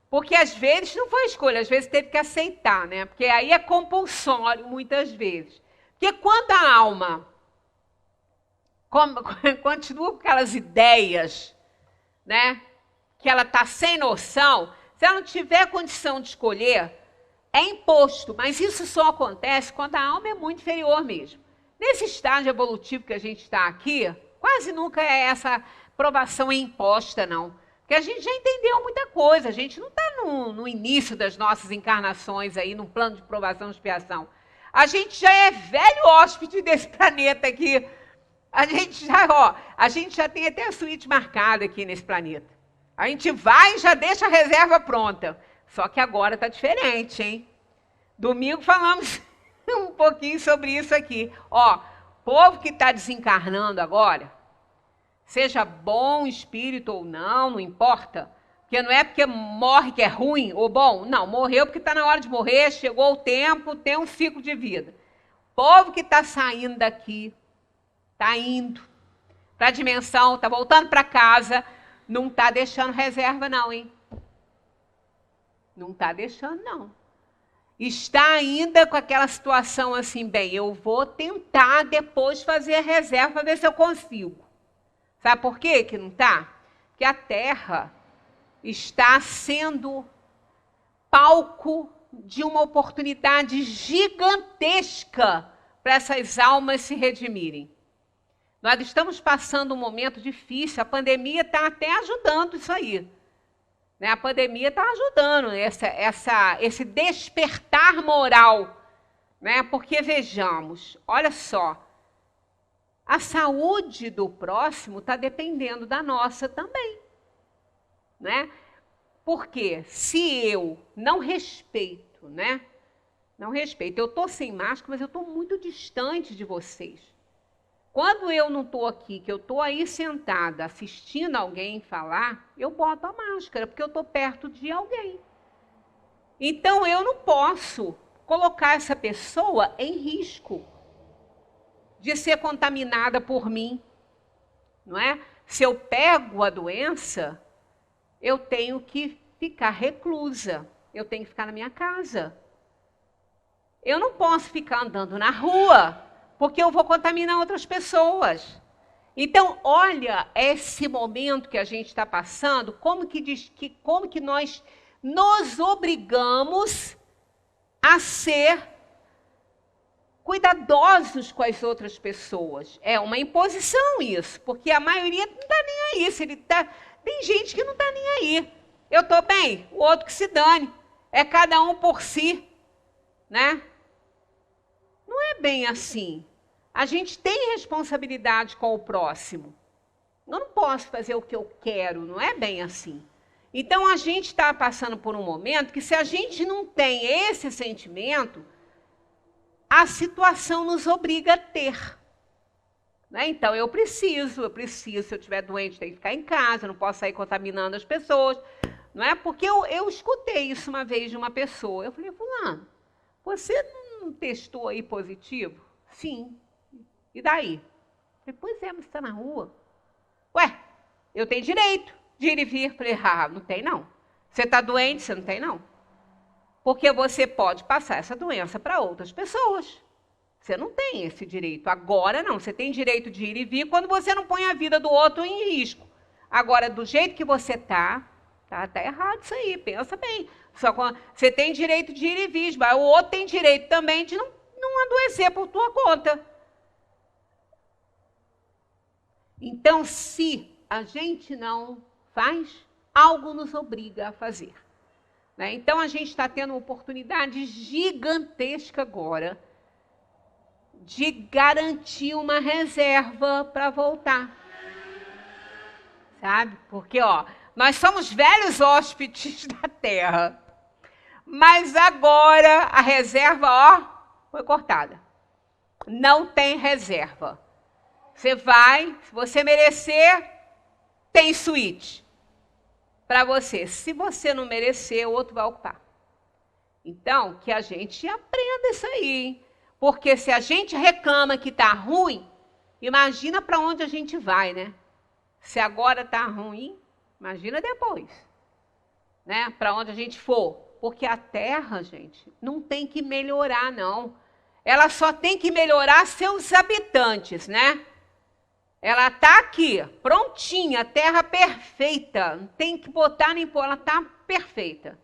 Porque às vezes não foi escolha, às vezes teve que aceitar, né? Porque aí é compulsório, muitas vezes. Porque quando a alma continua com aquelas ideias, né? Que ela está sem noção, se ela não tiver condição de escolher, é imposto. Mas isso só acontece quando a alma é muito inferior mesmo. Nesse estágio evolutivo que a gente está aqui, quase nunca é essa provação imposta, não. Porque a gente já entendeu muita coisa, a gente não está no início das nossas encarnações aí, num plano de provação e expiação. A gente já é velho hóspede desse planeta aqui. A gente já tem até a suíte marcada aqui nesse planeta. A gente vai e já deixa a reserva pronta. Só que agora está diferente, hein? Domingo falamos um pouquinho sobre isso aqui. Ó, povo que está desencarnando agora, seja bom espírito ou não importa. Porque não é porque morre que é ruim ou bom. Não, morreu porque está na hora de morrer, chegou o tempo, tem um ciclo de vida. Povo que está saindo daqui, está indo para a dimensão, está voltando para casa, não está deixando reserva não, hein? Não está deixando, não. Está ainda com aquela situação assim, bem, eu vou tentar depois fazer a reserva para ver se eu consigo. Sabe por quê que não está? Porque a Terra está sendo palco de uma oportunidade gigantesca para essas almas se redimirem. Nós estamos passando um momento difícil, a pandemia está até ajudando isso aí. Né? A pandemia está ajudando esse despertar moral. Né? Porque, vejamos, olha só, a saúde do próximo está dependendo da nossa também. Né? Porque se eu não respeito, né? Não respeito, eu estou sem máscara, mas eu estou muito distante de vocês. Quando eu não estou aqui, que eu estou aí sentada assistindo alguém falar, eu boto a máscara, porque eu estou perto de alguém. Então, eu não posso colocar essa pessoa em risco de ser contaminada por mim, não é? Se eu pego a doença, eu tenho que ficar reclusa, eu tenho que ficar na minha casa. Eu não posso ficar andando na rua, porque eu vou contaminar outras pessoas. Então, olha esse momento que a gente está passando, como que nós nos obrigamos a ser cuidadosos com as outras pessoas. É uma imposição isso, porque a maioria não está nem aí. Tem gente que não está nem aí. Eu estou bem, o outro que se dane. É cada um por si, né? Não é bem assim. A gente tem responsabilidade com o próximo. Eu não posso fazer o que eu quero, não é bem assim. Então, a gente está passando por um momento que, se a gente não tem esse sentimento, a situação nos obriga a ter. Né? Então, eu preciso, se eu estiver doente, tenho que ficar em casa, não posso sair contaminando as pessoas. Não é? Porque eu escutei isso uma vez de uma pessoa. Eu falei, fulano, você não testou aí positivo? Sim. E daí? Eu falei, pois é, mas você está na rua. Ué, eu tenho direito de ir e vir. Eu falei, não tem não. Você está doente? Você não tem não. Porque você pode passar essa doença para outras pessoas. Você não tem esse direito. Agora não, você tem direito de ir e vir quando você não põe a vida do outro em risco. Agora, do jeito que você tá errado isso aí, pensa bem. Só quando você tem direito de ir e vir, mas o outro tem direito também de não adoecer por tua conta. Então, se a gente não faz, algo nos obriga a fazer. Né? Então, a gente está tendo uma oportunidade gigantesca agora de garantir uma reserva para voltar. Sabe? Porque, nós somos velhos hóspedes da Terra. Mas agora a reserva, foi cortada. Não tem reserva. Você vai, se você merecer, tem suíte para você. Se você não merecer, o outro vai ocupar. Então, que a gente aprenda isso aí, hein? Porque se a gente reclama que está ruim, imagina para onde a gente vai, né? Se agora está ruim, imagina depois, né? Para onde a gente for. Porque a Terra, gente, não tem que melhorar, não. Ela só tem que melhorar seus habitantes, né? Ela está aqui, prontinha, terra perfeita. Não tem que botar nem pôr, ela está perfeita.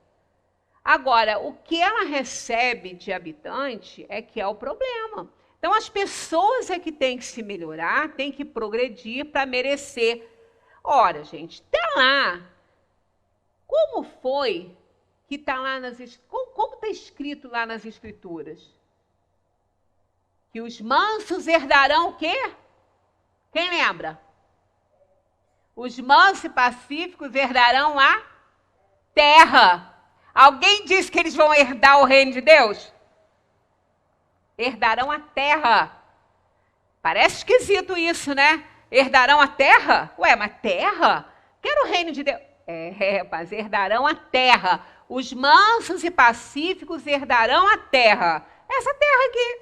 Agora, o que ela recebe de habitante é que é o problema. Então, as pessoas é que têm que se melhorar, têm que progredir para merecer. Ora, gente, está lá. Como foi que está lá como está escrito lá nas Escrituras? Que os mansos herdarão o quê? Quem lembra? Os mansos e pacíficos herdarão a terra. Alguém disse que eles vão herdar o reino de Deus? Herdarão a terra. Parece esquisito isso, né? Herdarão a terra? Ué, mas terra? Quero o reino de Deus. Mas herdarão a terra. Os mansos e pacíficos herdarão a terra. Essa terra aqui.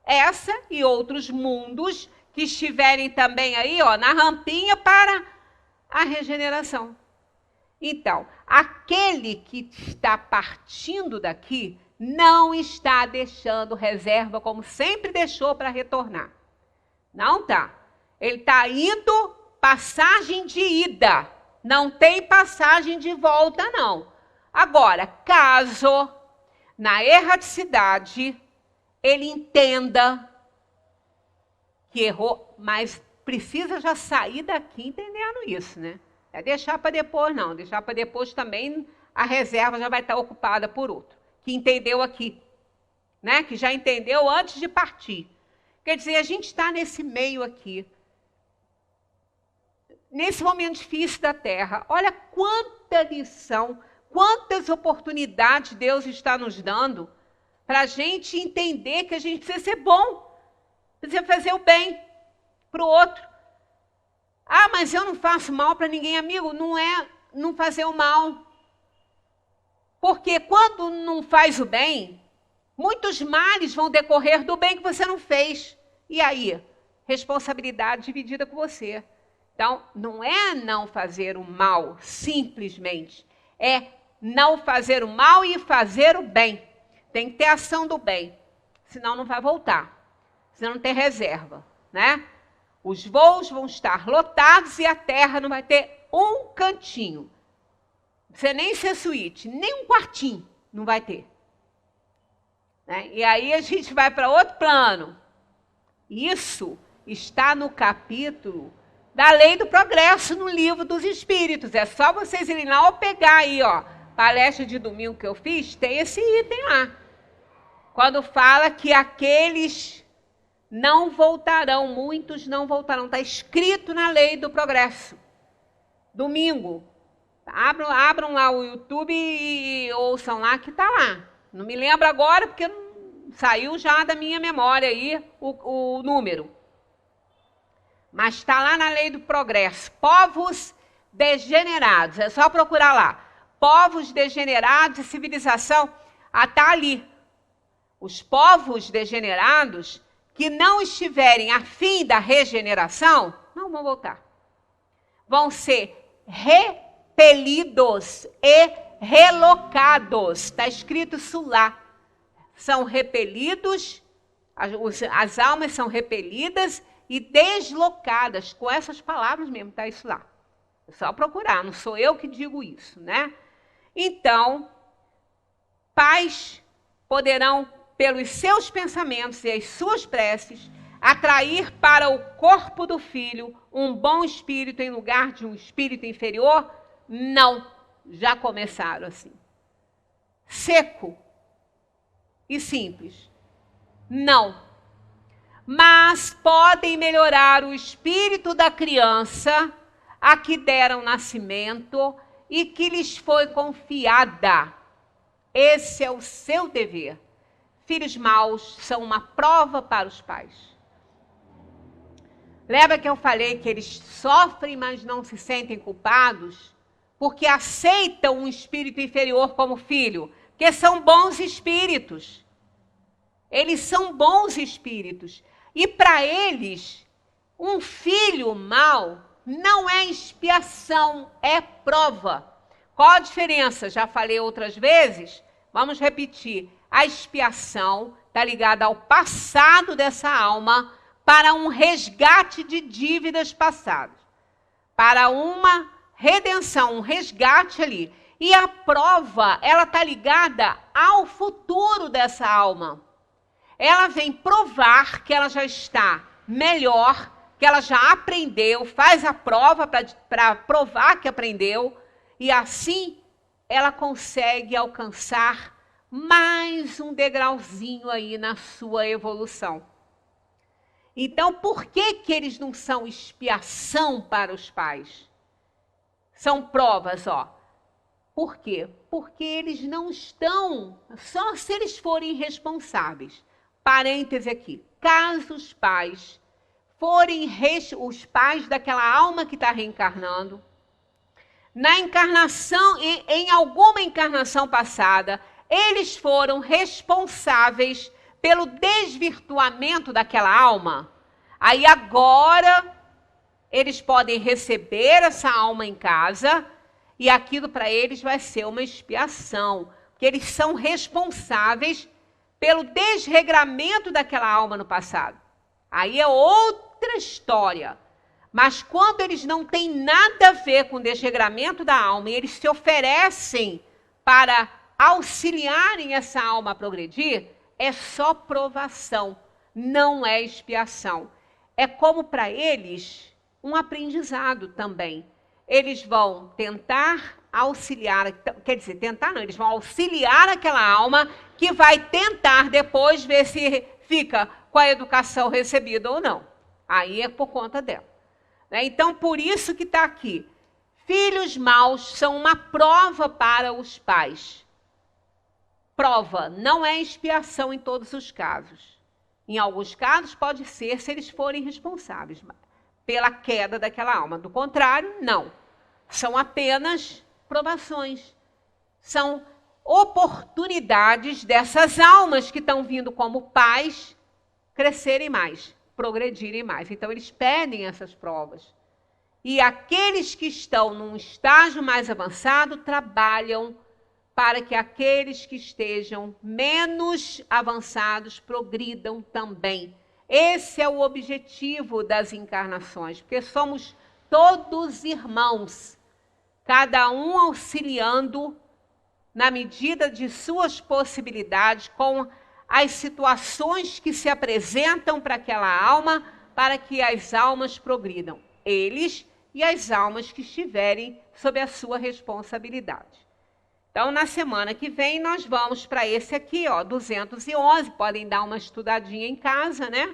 Essa e outros mundos que estiverem também aí, na rampinha para a regeneração. Então, aquele que está partindo daqui não está deixando reserva como sempre deixou para retornar. Não está. Ele está indo passagem de ida. Não tem passagem de volta, não. Agora, caso na erraticidade ele entenda que errou, mas precisa já sair daqui entendendo isso, né? É deixar para depois, não. Deixar para depois também a reserva já vai estar ocupada por outro, que entendeu aqui, né? Que já entendeu antes de partir. Quer dizer, a gente está nesse meio aqui, nesse momento difícil da Terra. Olha quanta lição, quantas oportunidades Deus está nos dando para a gente entender que a gente precisa ser bom, precisa fazer o bem. para o outro. Ah, mas eu não faço mal para ninguém, amigo. Não é não fazer o mal. Porque quando não faz o bem, muitos males vão decorrer do bem que você não fez. E aí? Responsabilidade dividida com você. Então, não é não fazer o mal, simplesmente. É não fazer o mal e fazer o bem. Tem que ter ação do bem. Senão não vai voltar. Senão não tem reserva, né? Os voos vão estar lotados e a terra não vai ter um cantinho. Você nem ser suíte, nem um quartinho não vai ter. Né? E aí a gente vai para outro plano. Isso está no capítulo da Lei do Progresso, no Livro dos Espíritos. É só vocês irem lá ou pegar aí, ó, palestra de domingo que eu fiz, tem esse item lá. Quando fala que aqueles não voltarão, muitos não voltarão. Está escrito na Lei do Progresso. Domingo. Abram lá o YouTube e ouçam lá que está lá. Não me lembro agora, porque saiu já da minha memória aí o número. Mas está lá na Lei do Progresso. Povos degenerados. É só procurar lá. Povos degenerados e civilização. Está ali. Os povos degenerados que não estiverem a fim da regeneração, não vão voltar. Vão ser repelidos e relocados. Está escrito isso lá. São repelidos, as almas são repelidas e deslocadas. Com essas palavras mesmo, está isso lá. É só procurar, não sou eu que digo isso, né? Então, pais poderão, pelos seus pensamentos e as suas preces, atrair para o corpo do filho um bom espírito em lugar de um espírito inferior? Não. Já começaram assim. Seco e simples. Não. Mas podem melhorar o espírito da criança a que deram nascimento e que lhes foi confiada. Esse é o seu dever. Filhos maus são uma prova para os pais. Lembra que eu falei que eles sofrem, mas não se sentem culpados? Porque aceitam um espírito inferior como filho, porque são bons espíritos. Eles são bons espíritos. E para eles, um filho mau não é expiação, é prova. Qual a diferença? Já falei outras vezes, vamos repetir. A expiação está ligada ao passado dessa alma para um resgate de dívidas passadas, para uma redenção, um resgate ali. E a prova, ela está ligada ao futuro dessa alma. Ela vem provar que ela já está melhor, que ela já aprendeu, faz a prova para provar que aprendeu, e assim ela consegue alcançar mais um degrauzinho aí na sua evolução. Então, por que eles não são expiação para os pais? São provas, ó. Por quê? Porque eles não estão, só se eles forem responsáveis. Parêntese aqui. Caso os pais forem os pais daquela alma que está reencarnando, na encarnação, em alguma encarnação passada, eles foram responsáveis pelo desvirtuamento daquela alma. Aí agora eles podem receber essa alma em casa e aquilo para eles vai ser uma expiação, porque eles são responsáveis pelo desregramento daquela alma no passado. Aí é outra história. Mas quando eles não têm nada a ver com o desregramento da alma e eles se oferecem para auxiliarem essa alma a progredir, é só provação, não é expiação. É como para eles um aprendizado também. Eles vão tentar auxiliar, quer dizer, tentar não, eles vão auxiliar aquela alma que vai tentar depois ver se fica com a educação recebida ou não. Aí é por conta dela. Então, por isso que está aqui. Filhos maus são uma prova para os pais. Prova, não é expiação em todos os casos. Em alguns casos pode ser se eles forem responsáveis. pela queda daquela alma. Do contrário, não. São apenas provações. São oportunidades dessas almas que estão vindo como pais crescerem mais, progredirem mais. Então, eles pedem essas provas. E aqueles que estão num estágio mais avançado trabalham para que aqueles que estejam menos avançados progridam também. Esse é o objetivo das encarnações, porque somos todos irmãos, cada um auxiliando na medida de suas possibilidades, com as situações que se apresentam para aquela alma, para que as almas progridam, eles e as almas que estiverem sob a sua responsabilidade. Então, na semana que vem, nós vamos para esse aqui, ó, 211, podem dar uma estudadinha em casa, né?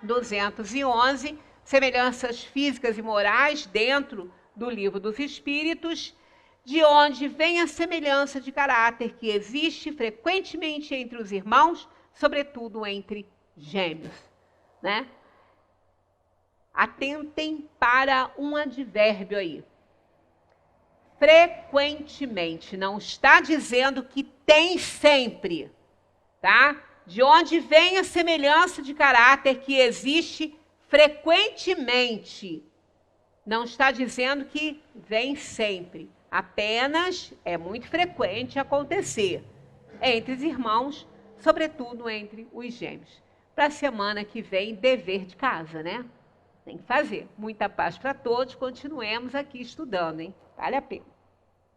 211, semelhanças físicas e morais dentro do Livro dos Espíritos, de onde vem a semelhança de caráter que existe frequentemente entre os irmãos, sobretudo entre gêmeos, né? Atentem para um advérbio aí. Frequentemente, não está dizendo que tem sempre, tá? De onde vem a semelhança de caráter que existe frequentemente. Não está dizendo que vem sempre. Apenas é muito frequente acontecer entre os irmãos, sobretudo entre os gêmeos. Para a semana que vem, dever de casa, né? Tem que fazer. Muita paz para todos. Continuemos aqui estudando, hein? Vale a pena.